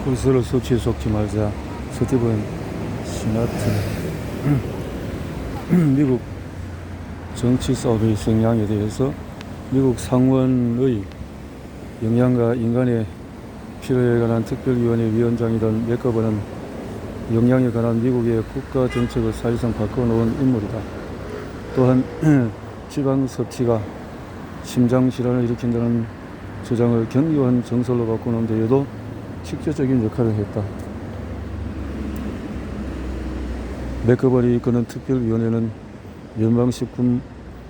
콜레스테롤 섭취에 속지 말자. 스티븐 시나트. 미국 정치 싸움의 성향에 대해서 미국 상원의 영양과 인간의 필요에 관한 특별위원회 위원장이던 맥거버는 영양에 관한 미국의 국가 정책을 사실상 바꿔놓은 인물이다. 또한 지방 섭취가 심장질환을 일으킨다는 주장을 견고한 정설로 바꾸는 데에도 직접적인 역할을 했다. 맥거버니 이끄는 특별위원회는 연방식품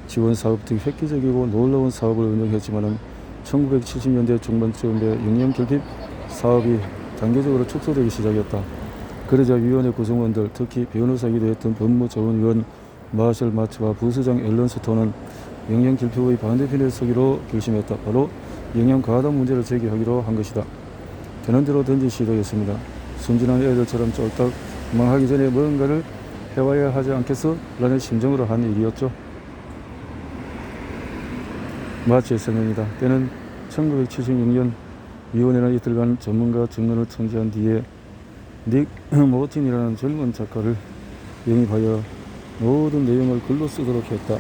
지원사업 등 획기적이고 놀라운 사업을 운영했지만 1970년대 중반쯤에 영양결핍 사업이 단계적으로 축소되기 시작했다. 그러자 위원회 구성원들, 특히 변호사이기도 했던 법무자원위원 마셜 마츠와 부수장 앨런 스톤은 영양결핍의 반대편에 서기로 결심했다. 바로 영양과다 문제를 제기하기로 한 것이다. 되는 대로 던진 시도였습니다. 순진한 애들처럼 쫄딱 망하기 전에 뭔가를 해와야 하지 않겠어? 라는 심정으로 한 일이었죠. 마츠의 설명이다. 때는 1976년 위원회는 이틀간 전문가 증언을 청취한 뒤에 닉 모틴이라는 젊은 작가를 영입하여 모든 내용을 글로 쓰도록 했다.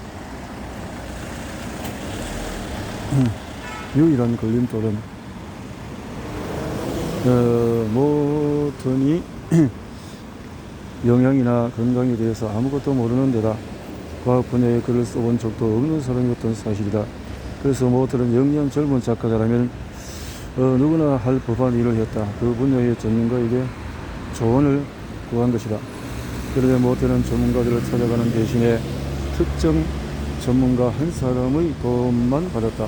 유일한 걸림돌은 모튼이 영양이나 건강에 대해서 아무것도 모르는 데다 과학 분야에 글을 써본 적도 없는 사람이었던 사실이다. 그래서 모튼은 영영 젊은 작가라면 누구나 할 법한 일을 했다. 그 분야의 전문가에게 조언을 구한 것이다. 그런데 모튼은 전문가들을 찾아가는 대신에 특정 전문가 한 사람의 도움만 받았다.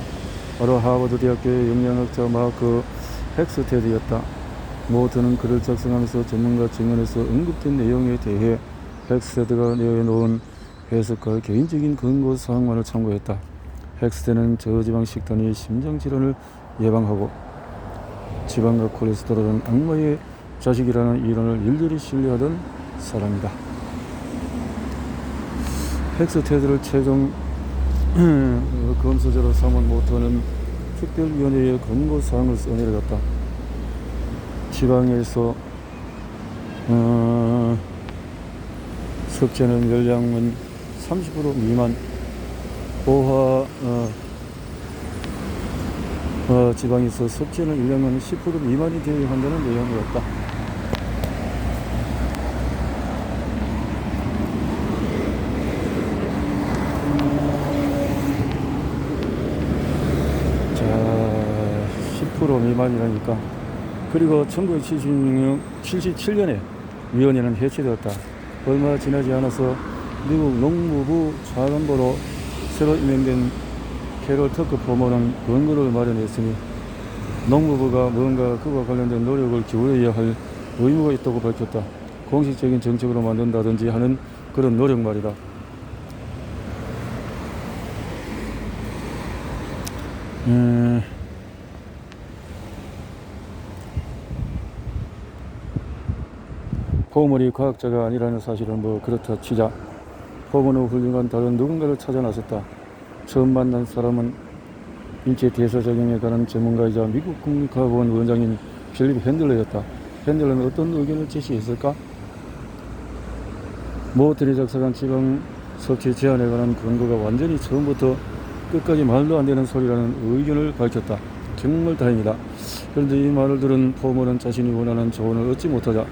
바로 하버드 대학교의 영양학자 마크 헥스테드였다. 모튼은 글을 작성하면서 전문가 증언에서 언급된 내용에 대해 헥스테드가 내놓은 해석과 개인적인 근거 사항만을 참고했다. 헥스테드는 저지방 식단이 심장질환을 예방하고 지방과 콜레스테롤은 악마의 자식이라는 이론을 일일이 신뢰하던 사람이다. 헥스테드를 최종 검수자로 삼은 모튼은 특별위원회의 권고사항을 써내려갔다. 지방에서 섭취하는 열량은 30% 미만, 포화 지방에서 섭취하는 열량은 10% 미만이 되어야 한다는 내용이었다. 자, 10% 미만이라니까. 그리고 1977년에 위원회는 해체되었다. 얼마 지나지 않아서 미국 농무부 차관보로 새로 임명된 캐롤 터크 포먼은 권고를 마련했으니 농무부가 뭔가 그와 관련된 노력을 기울여야 할 의무가 있다고 밝혔다. 공식적인 정책으로 만든다든지 하는 그런 노력 말이다. 포먼이 과학자가 아니라는 사실은 그렇다 치자 포먼은 훌륭한 다른 누군가를 찾아 나섰다. 처음 만난 사람은 인체 대사작용에 관한 전문가이자 미국 국립과학원 원장인 필립 핸들러였다. 핸들러는 어떤 의견을 제시했을까? 모튼이 작성한 지방 섭취 제한에 관한 근거가 완전히 처음부터 끝까지 말도 안 되는 소리라는 의견을 밝혔다. 정말 다행이다. 그런데 이 말을 들은 포먼은 자신이 원하는 조언을 얻지 못하자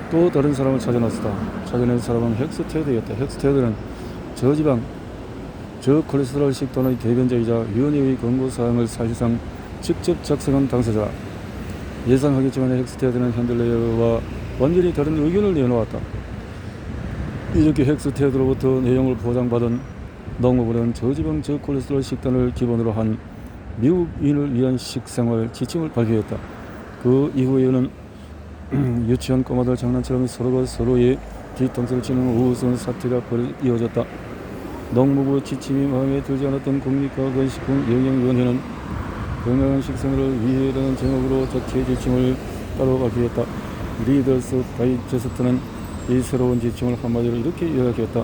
또 다른 사람을 찾아 나섰다. 찾아낸 사람은 헥스테드였다. 헥스테드는 저지방 저콜레스테롤 식단의 대변자이자 위원회의 권고사항을 사실상 직접 작성한 당사자다. 예상하겠지만 헥스테드는 핸들러와 완전히 다른 의견을 내놓았다. 이렇게 헥스테드로부터 내용을 보장받은 농무부는 저지방 저콜레스테롤 식단을 기본으로 한 미국인을 위한 식생활 지침을 발표했다. 그 이후에는 유치원 꼬마들 장난처럼 서로가 서로의 뒤통수를 치는 우스운 사태가 이어졌다. 농무부 지침이 마음에 들지 않았던 국립과학원식품영양위원회는 건강한 식생활을 위해라는 제목으로 자체 지침을 따로 발표했다. 리더스 다이제스트는 이 새로운 지침을 한마디로 이렇게 요약했다.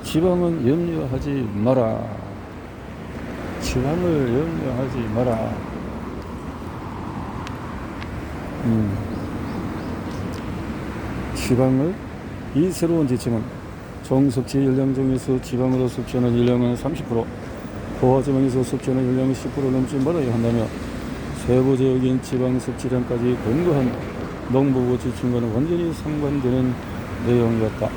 지방은 염려하지 마라. 지방을 염려하지 마라. 지방을 이 새로운 지침은 총 섭취 열량 중에서 지방으로 섭취하는 열량은 30%, 포화지방에서 섭취하는 열량은 10% 넘지 말아야 한다며 세부적인 지방 섭취량까지 근거한 농부부 지침과는 완전히 상반되는 내용이었다.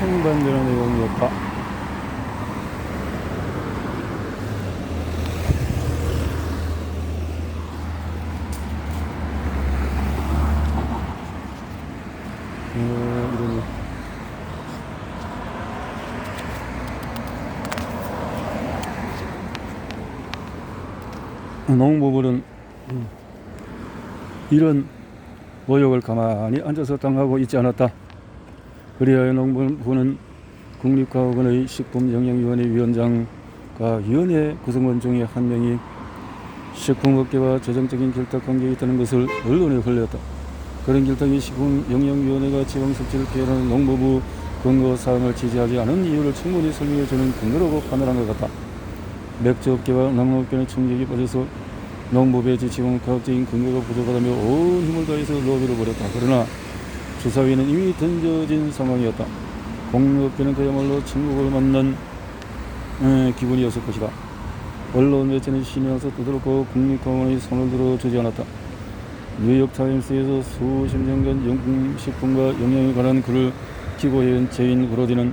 상반되는 내용이었다. 농부부는 이런 모욕을 가만히 앉아서 당하고 있지 않았다. 그리하여 농부는 국립과학원의 식품영양위원회 위원장과 위원회 구성원 중에 한 명이 식품업계와 재정적인 결탁관계에 있다는 것을 언론에 흘렸다. 그런 결탁이 식품영양위원회가 지방 섭취를 피해라는 농부부 근거사항을 지지하지 않은 이유를 충분히 설명해주는 근거라고 판단한 것 같다. 맥주업계와 농업계는 충격이 빠져서 농부부의 지침은 과학적인 근거가 부족하다며 온 힘을 다해서 로비를 벌였다. 그러나 주사위는 이미 던져진 상황이었다. 공업계는 그야말로 천국을 만난 기분이었을 것이다. 언론 매체는 신이 나서 떠들었고 국립과학원의 손을 들어주지 않았다. 뉴욕타임스에서 수십 년간 식품과 영양에 관한 글을 기고해온 제인 브로디는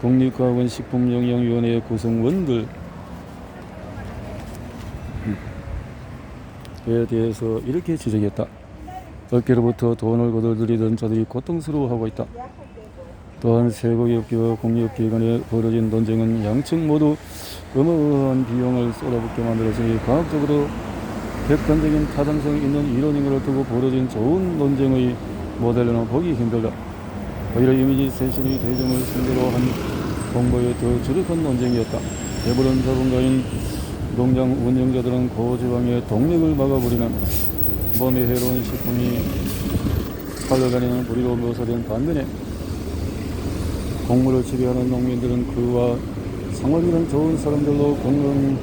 국립과학원 식품영양위원회 구성원들에 대해서 이렇게 지적했다. 업계로부터 돈을 거둬들이던 자들이 고통스러워하고 있다. 또한 세고기업계와 공기업계 간에 벌어진 논쟁은 양측 모두 어마어마한 비용을 쏟아붓게 만들었으니 과학적으로 객관적인 타당성 있는 이론인 것을 두고 벌어진 좋은 논쟁의 모델로는 보기 힘들다. 오히려 이미지 세션이 대중을 상대로 한 공부에 더 주력한 논쟁이었다. 배부른 자본가인 농장 운영자들은 고지방의 동맥을 막아버리는 몸에 해로운 식품이 팔려다니는 부리로 묘사된 반면에 곡물을 지배하는 농민들은 그와 상황이는 좋은 사람들로 건강,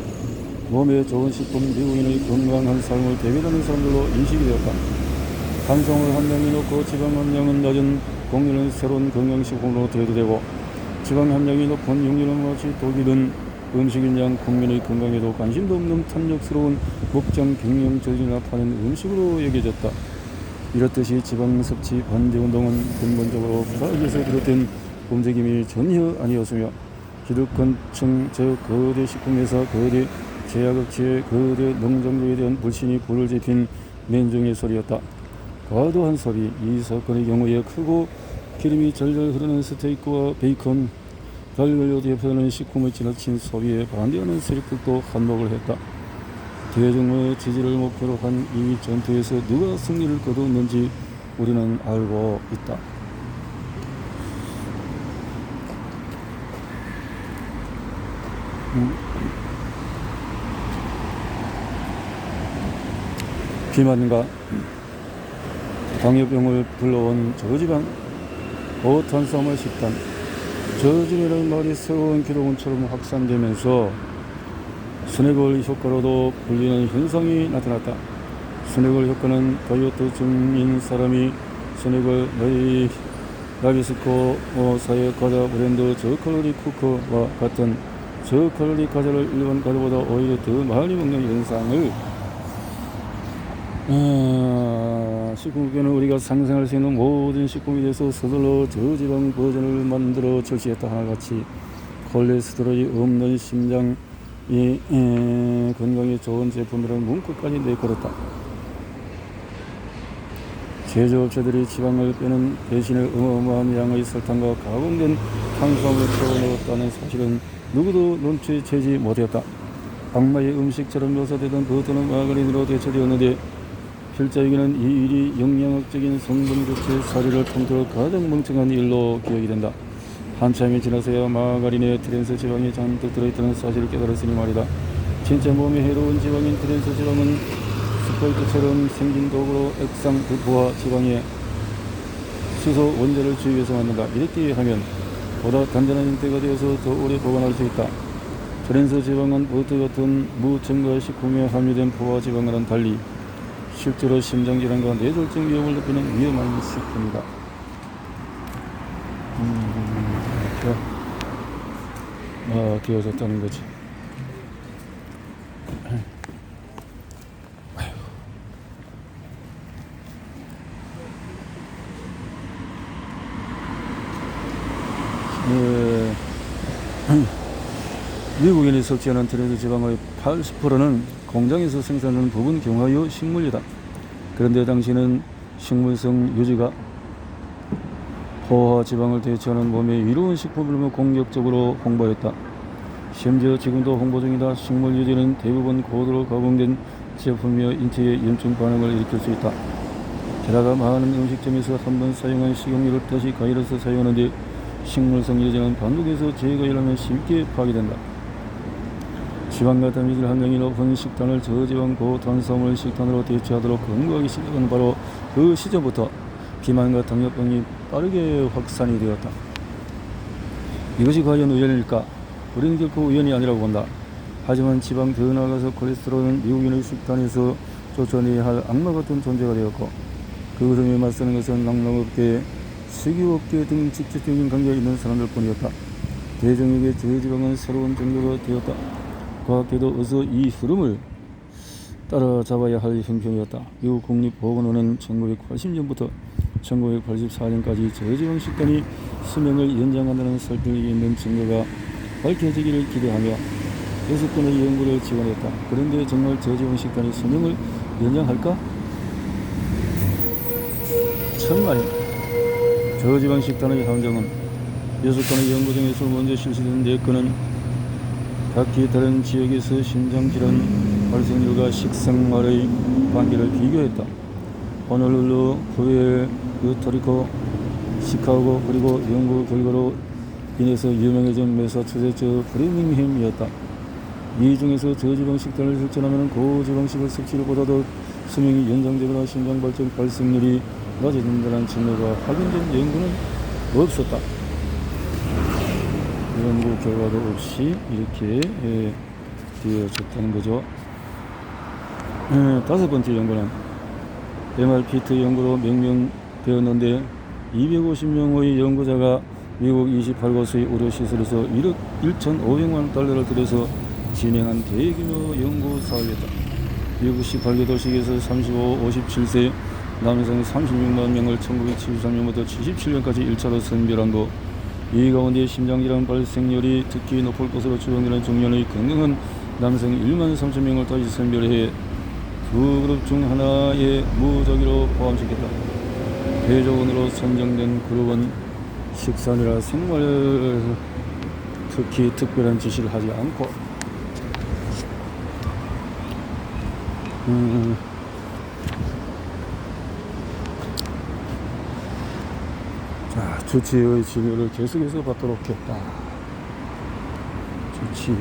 몸에 좋은 식품, 미국인의 건강한 삶을 대변하는 사람들로 인식이 되었다. 탄수화물 함량이 높고 지방 함량은 낮은 곡류는 새로운 건강식품으로 대두되고 지방 함량이 높은 육류는 마치 독이 든 음식인 양 국민의 건강에도 관심도 없는 탐욕스러운 목장 경영 저질이나 파는 음식으로 여겨졌다. 이렇듯이 지방 섭취 반대운동은 근본적으로 부사에서 비롯된 움직임이 전혀 아니었으며 기득권층 저 거대 식품회사, 거대 제약업체의 거대 농장주에 대한 불신이 불을 지핀 민중의 소리였다. 과도한 소비, 이 사건의 경우에 크고 기름이 절절 흐르는 스테이크와 베이컨, 달걀로 대표하는 식품의 지나친 소비에 반대하는 세력들도 한몫을 했다. 대중의 지지를 목표로 한 이 전투에서 누가 승리를 거두었는지 우리는 알고 있다. 비만과 당뇨병을 불러온 저지방 고탄수화물 식단, 저짐이라는 말이 새로운 기록원처럼 확산되면서 스낵을 효과로도 불리는 현상이 나타났다. 스낵을 효과는 다이어트 중인 사람이 스낵을 나비스코사의 과자 브랜드 저칼로리 쿠커와 같은 저칼로리 과자를 일반 과자보다 오히려 더 많이 먹는 현상을 식품계는 우리가 상상할 수 있는 모든 식품에 대해서 서둘러 저지방 버전을 만들어 출시했다. 하나같이 콜레스테롤이 없는 심장이 건강에 좋은 제품이라는 문구까지 내걸었다. 제조업체들이 지방을 빼는 대신에 어마어마한 양의 설탕과 가공된 탄수화물을 넣었다는 사실은 누구도 눈치채지 못했다. 악마의 음식처럼 묘사되던 버터는 마가린으로 대체되었는데 필자에게는 이 일이 영양학적인 성분 교체 사례를 통틀어 가장 멍청한 일로 기억이 된다. 한참이 지나서야 마가린에 트랜스 지방이 잔뜩 들어있다는 사실을 깨달았으니 말이다. 진짜 몸에 해로운 지방인 트랜스 지방은 스파이크처럼 생긴 도구로 액상 부와 지방에 수소 원자를 주입해서 만든다. 이렇게 하면 보다 단단한 형태가 되어서 더 오래 보관할 수 있다. 트랜스 지방은 보트 같은 무첨가 식품에 함유된 포화 지방과는 달리 실제로 심장질환과 뇌졸중 위험을 높이는 위험한 식품이다. 이렇게 되어졌다는 거지. 미국인이 섭취하는 트랜스 지방의 80%는 공장에서 생산하는 부분 경화유 식물이다. 그런데 당시는 식물성 유지가 포화 지방을 대체하는 몸에 이로운 식품으로 공격적으로 홍보했다. 심지어 지금도 홍보 중이다. 식물 유지는 대부분 고도로 가공된 제품이며 인체에 염증 반응을 일으킬 수 있다. 게다가 많은 음식점에서 한번 사용한 식용유를 다시 가열해서 사용하는데 식물성 유지는 반복해서 재가열하면 쉽게 파괴된다. 지방과 단백질 함량이 높은 식단을 저지방 고탄수화물 식단으로 대체하도록 권고하기 시작한 바로 그 시점부터 비만과 당뇨병이 빠르게 확산이 되었다. 이것이 과연 우연일까? 우리는 결코 우연이 아니라고 본다. 하지만 지방 더 나아가서 콜레스테롤은 미국인의 식단에서 쫓아내야 할 악마 같은 존재가 되었고, 그것에 맞서는 것은 낙농업계, 석유업계 등 직접적인 관계가 있는 사람들 뿐이었다. 대중에게 저지방은 새로운 종교가 되었다. 과학계도 어서 이 흐름을 따라잡아야 할 형편이었다. 미국 국립보건원은 1980년부터 1984년까지 저지방 식단이 수명을 연장한다는 설득력이 있는 증거가 밝혀지기를 기대하며 6건의 연구를 지원했다. 그런데 정말 저지방 식단이 수명을 연장할까? 천만에 저지방 식단의 함정은 6건의 연구 중에서 먼저 실시된 4건은 각기 다른 지역에서 심장질환 발생률과 식생활의 관계를 비교했다. 호놀룰루, 푸에르토리코, 시카고, 그리고 연구 결과로 인해서 유명해진 매사추세츠 브레밍햄이었다. 이 중에서 저지방 식단을 실천하면 고지방식을 섭취보다도 수명이 연장되거나 심장 발전 발생률이 낮아진다는 증거가 확인된 연구는 없었다. 연구 결과도 없이 이렇게 되어졌다는 거죠. 5번째 연구는 MRPT 연구로 명명되었는데 250명의 연구자가 미국 28곳의 의료시설에서 1억 1,500만 달러를 들여서 진행한 대규모 연구 사업이었다. 미국 18개 도시에서 35, 57세 남성 36만 명을 1973년부터 77년까지 1차로 선별한 거, 이 가운데 심장질환 발생률이 특히 높을 것으로 추정되는 중년의 건강한 남성 1만 3천 명을 다시 선별해 두 그룹 중 하나의 무작위로 포함시켰다. 대조원으로 선정된 그룹은 식사나 생활 특히 특별한 지시를 하지 않고 주치의 진료를 계속해서 받도록 했다. 주치.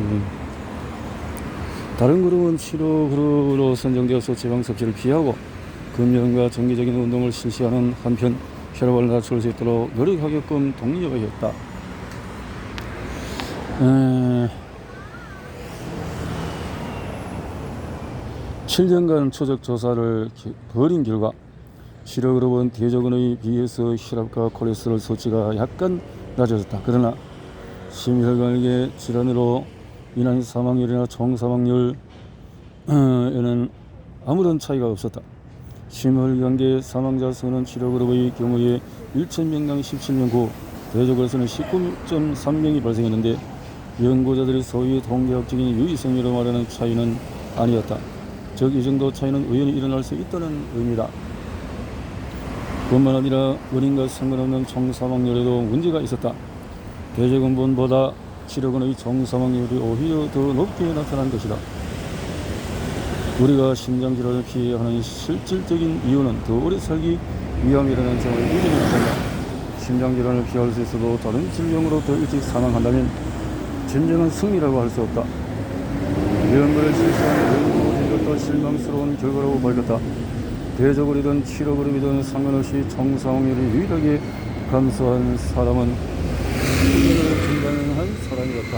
다른 그룹은 치료 그룹으로 선정되어서 지방 섭취를 피하고 금연과 정기적인 운동을 실시하는 한편 혈압을 낮출 수 있도록 노력하게끔 독려했다. 7년간 초적 조사를 벌인 결과 치료 그룹은 대조군에 비해서 혈압과 콜레스테롤 수치가 약간 낮아졌다. 그러나 심혈관계 질환으로 인한 사망률이나 총 사망률에는 아무런 차이가 없었다. 심혈관계 사망자 수는 치료 그룹의 경우에 1,000명당 17명 후 대조군에서는 19.3명이 발생했는데 연구자들이 소위 통계학적인 유의성으로 말하는 차이는 아니었다. 즉 이 정도 차이는 우연히 일어날 수 있다는 의미다. 뿐만 아니라 원인과 상관없는 총 사망률에도 문제가 있었다. 대조군보다 치료군의 총 사망률이 오히려 더 높게 나타난 것이다. 우리가 심장질환을 피해야 하는 실질적인 이유는 더 오래 살기 위함이라는 점을 인정해야 한다. 심장질환을 피할 수 있어도 다른 질병으로 더 일찍 사망한다면 진정한 승리라고 할 수 없다. 연구를 실시한 연구진들도 실망스러운 결과라고 밝혔다. 대조군이든 치료그룹이든 상관없이 총 사망률이 유일하게 감소한 사람은 생명을 중단한 사람이었다.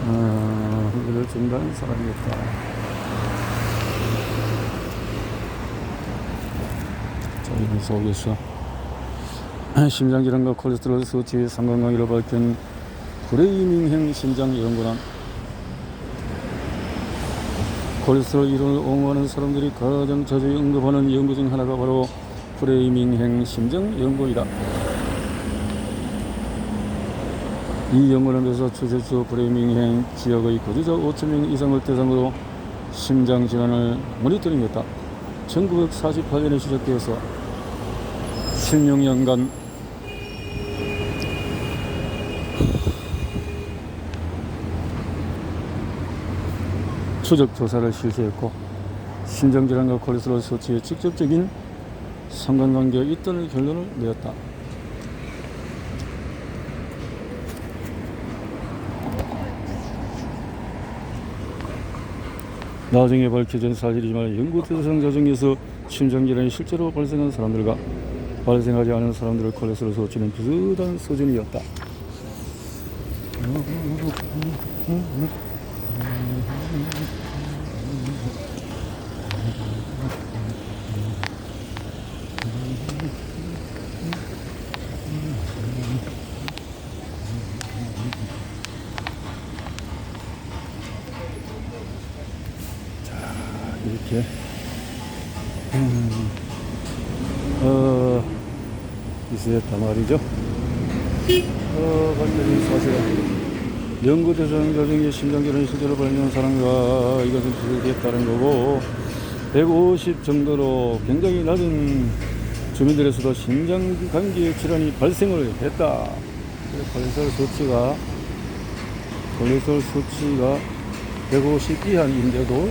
흡혈을 증가한 사람이었다. 자, 이런 속에서 심장질환과 콜레스테롤 수치의 상관관계를 밝힌 브레이밍햄 심장연구단. 콜레스테롤 이론을 옹호하는 사람들이 가장 자주 언급하는 연구 중 하나가 바로 브레이밍햄 심장연구이다. 이 연구는 묘사 추세주 브레이밍햄 지역의 거주자 5,000명 이상을 대상으로 심장질환을 모니터링했다. 1948년에 시작되어서 16년간 추적 조사를 실시했고 심장질환과 콜레스테롤 수치에 직접적인 상관관계가 있다는 결론을 내었다. 나중에 밝혀진 사실이지만 연구 대상자 중에서 심장질환이 실제로 발생한 사람들과 발생하지 않은 사람들의 콜레스테롤 수치는 비슷한 수준이었다. 이렇게 있었단 말이죠. 밝혀진 사실 연구 대상자 중에 심장질환이 실제로 발생한 사람과 이것은 비슷했다는 거고 150 정도로 굉장히 낮은 주민들에서도 심장관계 질환이 발생을 했다. 콜레스테롤 수치가 150 이하인데도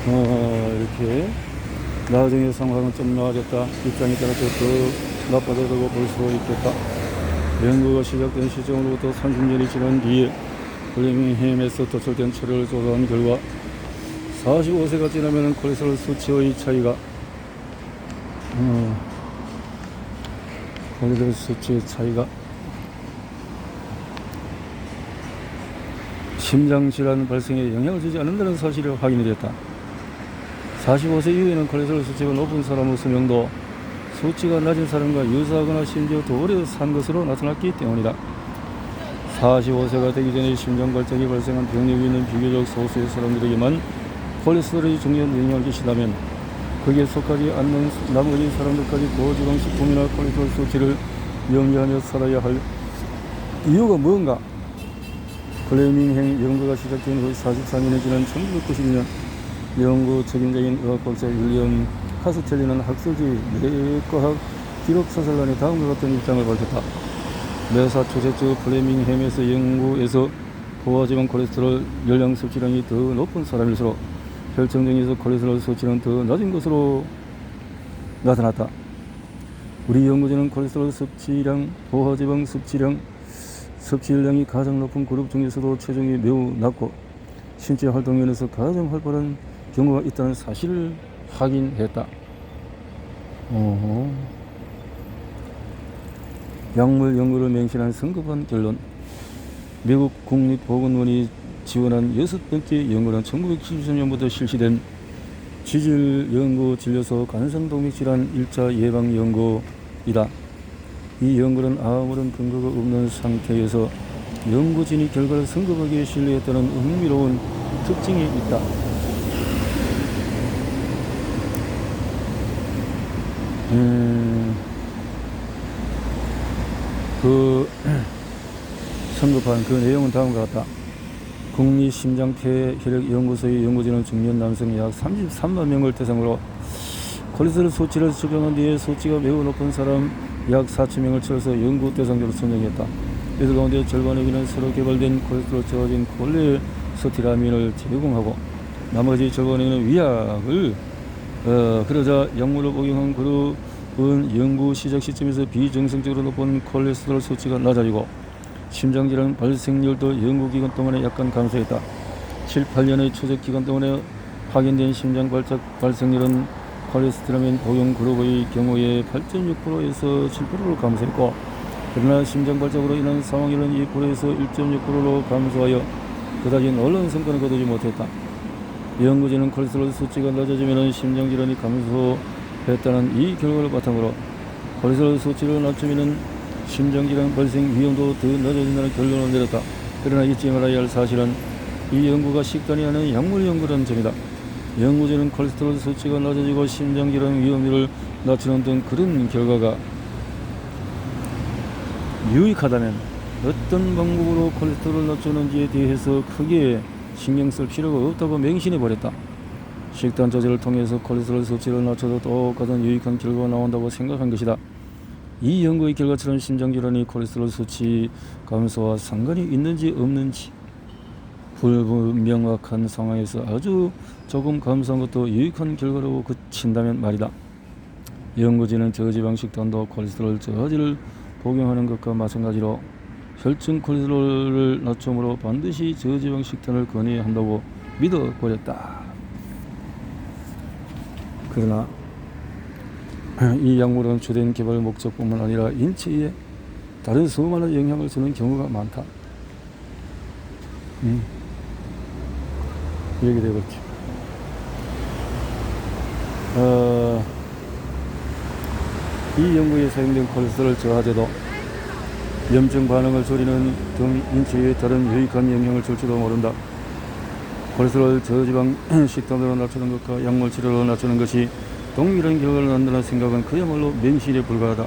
이렇게 나중에 상황은 좀 나아졌다. 입장에 따라서 더 나빠졌다고 볼 수 있겠다. 연구가 시작된 시점으로부터 30년이 지난 뒤에 브레이밍햄에서 도출된 체류를 조사한 결과 45세가 지나면 콜레스테롤 수치의 차이가 콜레스테롤 수치의 차이가 심장질환 발생에 영향을 주지 않는다는 사실이 확인이 됐다. 45세 이후에는 콜레스테롤 수치가 높은 사람의 수명도 수치가 낮은 사람과 유사하거나 심지어 더 오래 산 것으로 나타났기 때문이다. 45세가 되기 전에 심장발작이 발생한 병력이 있는 비교적 소수의 사람들에게만 콜레스테롤이 중요한 영향을 끼친다면 거기에 속하지 않는 나머지 사람들까지 고지방식품이나 콜레스테롤 수치를 염려하며 살아야 할 이유가 무언가? 브레이밍햄 연구가 시작된 후 44년이 지난 1992년 연구 책임자인 의학박사 윌리엄 카스텔리는 학술지 뇌과학 기록사설란에 다음과 같은 입장을 밝혔다. 매사추세츠 브레이밍햄에서 연구에서 포화지방 콜레스테롤 열량 섭취량이 더 높은 사람일수록 혈청중에서 콜레스테롤 수치는 더 낮은 것으로 나타났다. 우리 연구진은 콜레스테롤 섭취량, 포화지방 섭취량이 가장 높은 그룹 중에서도 체중이 매우 낮고 신체 활동면에서 가장 활발한 경우가 있다는 사실을 확인했다. 약물 연구를 맹신한 성급한 결론. 미국 국립보건원이 지원한 6번째 연구는 1973년부터 실시된 지질 연구 진료소 간성동맥질환 1차 예방 연구이다. 이 연구는 아무런 근거가 없는 상태에서 연구진이 결과를 성급하게 신뢰했다는 흥미로운 특징이 있다. 성급한 그 내용은 다음과 같다. 국립심장폐혈액연구소의 연구진은 중년 남성 약 33만 명을 대상으로 콜레스테롤 수치를 측정한 뒤에 수치가 매우 높은 사람 약 4,000명을 쳐서 연구 대상자로 선정했다. 이들 가운데 절반에게는 새로 개발된 콜레스테롤 저하진 콜레스티라민을 제공하고 나머지 절반에게는 위약을 그러자 약물을 복용한 그룹은 연구 시작 시점에서 비정상적으로 높은 콜레스테롤 수치가 낮아지고 심장질환 발생률도 연구기간 동안에 약간 감소했다. 7, 8년의 추적 기간 동안에 확인된 심장 발생률은 콜레스테라민 복용 그룹의 경우에 8.6%에서 7%로 감소했고 그러나 심장 발작으로 인한 사망률은 2%에서 1.6%로 감소하여 그다지 놀라운 성과는 거두지 못했다. 연구진은 콜레스테롤 수치가 낮아지면 심장질환이 감소했다는 이 결과를 바탕으로 콜레스테롤 수치를 낮추면 심장질환 발생 위험도 더 낮아진다는 결론을 내렸다. 그러나 잊지 말아야 할 사실은 이 연구가 식단이 아닌 약물 연구라는 점이다. 연구진은 콜레스테롤 수치가 낮아지고 심장질환 위험률을 낮추는 등 그런 결과가 유익하다면 어떤 방법으로 콜레스테롤을 낮추는지에 대해서 크게 신경 쓸 필요가 없다고 맹신해버렸다. 식단 조절을 통해서 콜레스테롤 수치를 낮춰도 똑같은 유익한 결과가 나온다고 생각한 것이다. 이 연구의 결과처럼 심장질환이 콜레스테롤 수치 감소와 상관이 있는지 없는지 불명확한 상황에서 아주 조금 감소한 것도 유익한 결과라고 그친다면 말이다. 연구진은 저지방 식단도 콜레스테롤 저하지를 복용하는 것과 마찬가지로 혈중 콜레스테롤을 낮춤으로 반드시 저지방 식단을 권해야 한다고 믿어버렸다. 그러나 이 약물은 주된 개발 목적뿐만 아니라 인체에 다른 수많은 영향을 주는 경우가 많다. 이렇게 되겠죠. 이 연구에 사용된 콜레스테롤 저하제도 염증 반응을 줄이는 등 인체에 다른 유익한 영향을 줄지도 모른다. 콜레스테롤 저지방 식단으로 낮추는 것과 약물 치료로 낮추는 것이 동일한 결과를 낳는다는 생각은 그야말로 맹신에 불과하다.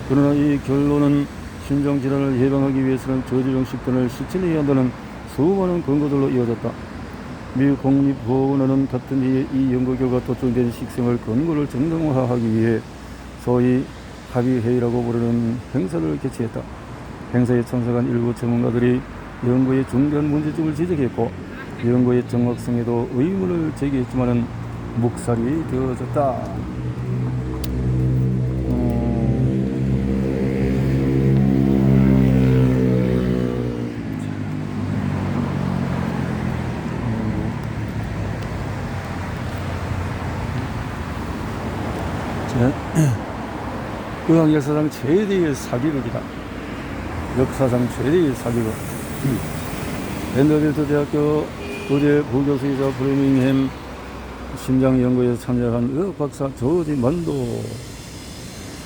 그러나 이 결론은 심장질환을 예방하기 위해서는 저지방 식단을 실천해야 한다는 수많은 권고들로 이어졌다. 미국 국립보건원은 같은 해에 이 연구 결과 도출된 식생활 권고를 정당화하기 위해 소위 합의회의라고 부르는 행사를 개최했다. 행사에 참석한 일부 전문가들이 연구의 중대한 문제점을 지적했고 연구의 정확성에도 의문을 제기했지만 묵살이 되어졌다. 의학 역사상 최대의 사기극이다. 역사상 최대의 사기극. 밴더빌트 대학교 의대 부교수이자 브레밍햄 심장연구에 참여한 의학 박사 조지 만도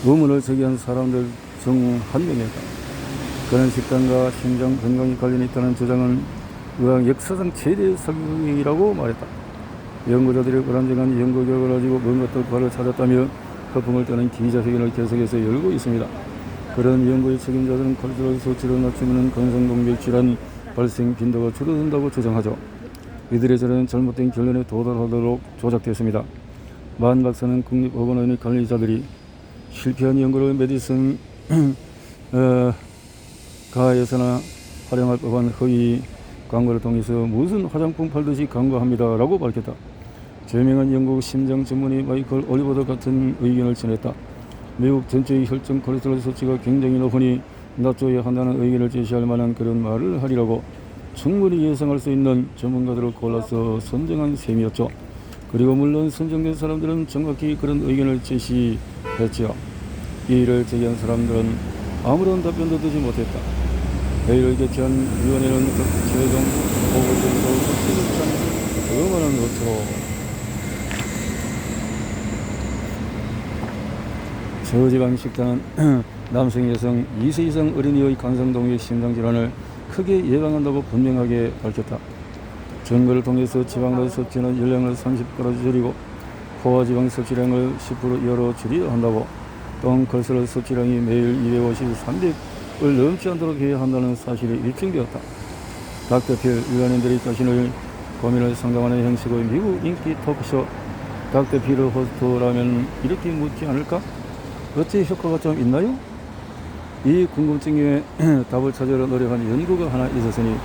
의문을 제기한 사람들 중 한 명이었다. 그는 식단과 심장 건강에 관련이 있다는 주장은 의학 역사상 최대의 사기극이라고 말했다. 연구자들이 불안정한 연구 결과를 가지고 뭔가 덕발을 찾았다며 허풍을 떠는 기자회견을 계속해서 열고 있습니다. 그런 연구의 책임자들은 콜레스테롤 수치를 낮추면 건성동맥 질환 발생 빈도가 줄어든다고 주장하죠. 이들의 저는 잘못된 결론에 도달하도록 조작됐습니다. 만 박사는 국립보건원의 관리자들이 실패한 연구를 메디슨 가에서나 활용할 법한 허위 광고를 통해서 무슨 화장품 팔듯이 광고합니다 라고 밝혔다. 저명한 영국 심장 전문의 마이클 올리버도 같은 의견을 전했다. 미국 전체의 혈중 콜레스테롤 수치가 굉장히 높으니 낮춰야 한다는 의견을 제시할 만한 그런 말을 하리라고 충분히 예상할 수 있는 전문가들을 골라서 선정한 셈이었죠. 그리고 물론 선정된 사람들은 정확히 그런 의견을 제시했지요. 이 일을 제기한 사람들은 아무런 답변도 듣지 못했다. 회의를 개최한 위원회는 최종 보고서로 응원한 것으로 저지방 식단은 남성, 여성, 2세 이상 어린이의 간성동맥 심장질환을 크게 예방한다고 분명하게 밝혔다. 전거를 통해서 지방의 섭취는 연령을 30% 줄이고 포화지방 섭취량을 10% 이하로 줄여야 한다고, 또한 콜레스테롤 섭취량이 매일 250, 300을 넘지 않도록 해야 한다는 사실이 입증되었다. 닥터필 일반인들이 자신의 고민을 상담하는 형식의 미국 인기 토크쇼 닥터필의 호스트라면 이렇게 묻지 않을까? 어째 효과가 좀 있나요? 이 궁금증에 답을 찾으려 노력한 연구가 하나 있었으니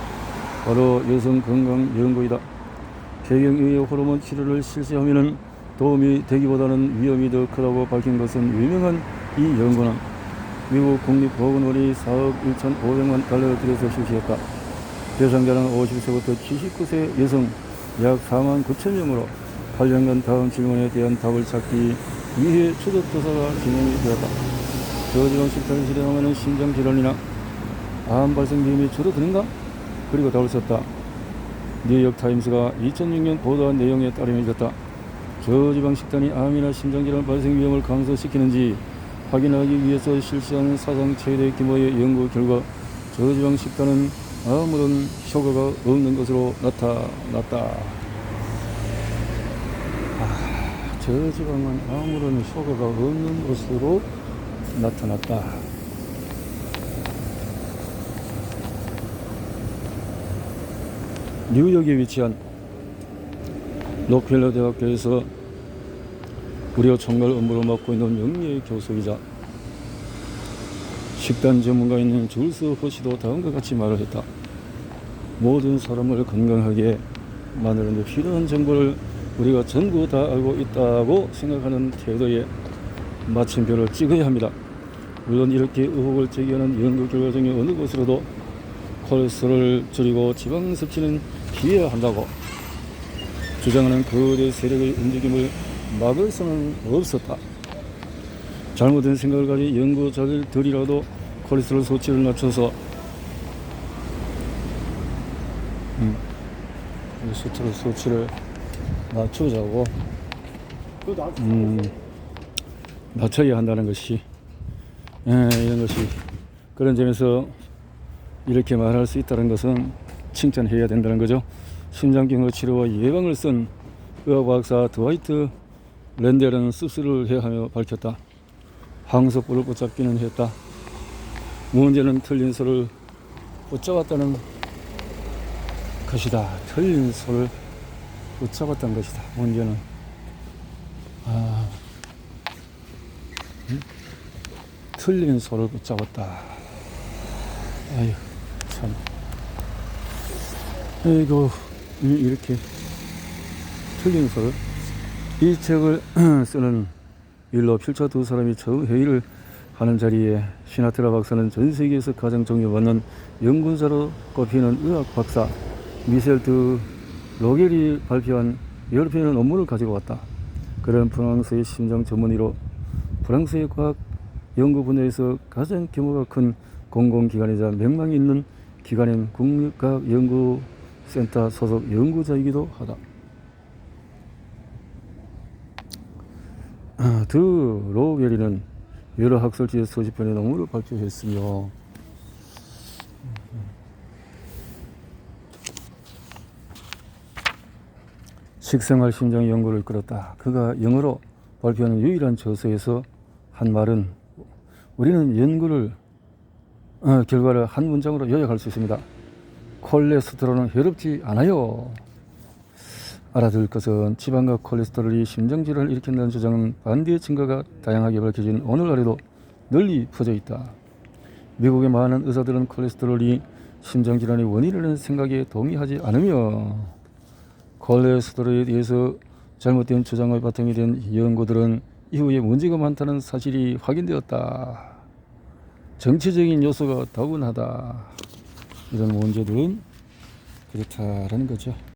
바로 여성 건강 연구이다. 폐경의의 호르몬 치료를 실시하면 도움이 되기보다는 위험이 더 크다고 밝힌 것은 유명한 이 연구는 미국 국립보건원이 4억 1,500만 달러를 들여서 실시했다. 대상자는 50세부터 79세 여성 약 4만 9천 명으로 8년간 다음 질문에 대한 답을 찾기 위해 추적 조사가 진행이 되었다. 저지방 식단을 실행하면 심장질환이나 암 발생 위험이 줄어드는가? 그리고 답을 썼다. 뉴욕타임스가 2006년 보도한 내용에 따르면 이렇다. 저지방 식단이 암이나 심장질환 발생 위험을 감소시키는지 확인하기 위해서 실시한 사상 최대 규모의 연구 결과 저지방 식단은 아무런 효과가 없는 것으로 나타났다. 저지방은 아무런 효과가 없는 것으로 나타났다. 뉴욕에 위치한 록펠러 대학교에서 의료 총괄 업무를 맡고 있는 명예의 교수이자 식단 전문가인 줄스 허시도 다음과 같이 말을 했다. 모든 사람을 건강하게 만드는 데 필요한 정보를 우리가 전부 다 알고 있다고 생각하는 태도에 마침표를 찍어야 합니다. 물론 이렇게 의혹을 제기하는 연구 결과 중에 어느 것으로도 콜레스테롤을 줄이고 지방 섭취는 피해야 한다고 주장하는 거대 세력의 움직임을 막을 수는 없었다. 잘못된 생각을 가진 연구자들이라도 콜레스테롤 수치를 낮춰서 콜레스테롤 수치를 낮추자고 낮춰야 한다는 것이 이런 것이 그런 점에서 이렇게 말할 수 있다는 것은 칭찬해야 된다는 거죠. 심장경화 치료와 예방을 쓴 의학과학사 드와이트 랜델은 씁쓸을 해하며 밝혔다. 항소불을 붙잡기는 했다. 문제는 틀린 소를 붙잡았다는 것이다. 틀린 소를 붙잡았다는 것이다. 문제는 틀린 소를 붙잡았다. 아유 참. 이거 이렇게 틀린 소를 이 책을 쓰는 일로 필자 두 사람이 처음 회의를 하는 자리에 시나트라 박사는 전 세계에서 가장 존경받는 연구자로 꼽히는 의학 박사 미셸 드 로겔이 발표한 열편의 논문을 가지고 왔다. 그런 프랑스의 심장 전문의로 프랑스의 과학 연구 분야에서 가장 규모가 큰 공공기관이자 명망이 있는 기관인 국립과학연구센터 소속 연구자이기도 하다. 드 로겔이는 여러 학술지에 수십 편의 논문을 발표했으며 식생활 심장 연구를 이끌었다. 그가 영어로 발표하는 유일한 저서에서 한 말은 우리는 연구를 결과를 한 문장으로 요약할 수 있습니다. 콜레스테롤은 해롭지 않아요. 알아둘 것은 지방과 콜레스테롤이 심장질환을 일으킨다는 주장은 반대의 증거가 다양하게 밝혀진 오늘날에도 널리 퍼져 있다. 미국의 많은 의사들은 콜레스테롤이 심장질환의 원인이라는 생각에 동의하지 않으며 콜레스테롤에 대해서 잘못된 주장의 바탕이 된 연구들은 이후에 문제가 많다는 사실이 확인되었다. 정치적인 요소가 다분하다. 이런 문제들은 그렇다라는 거죠.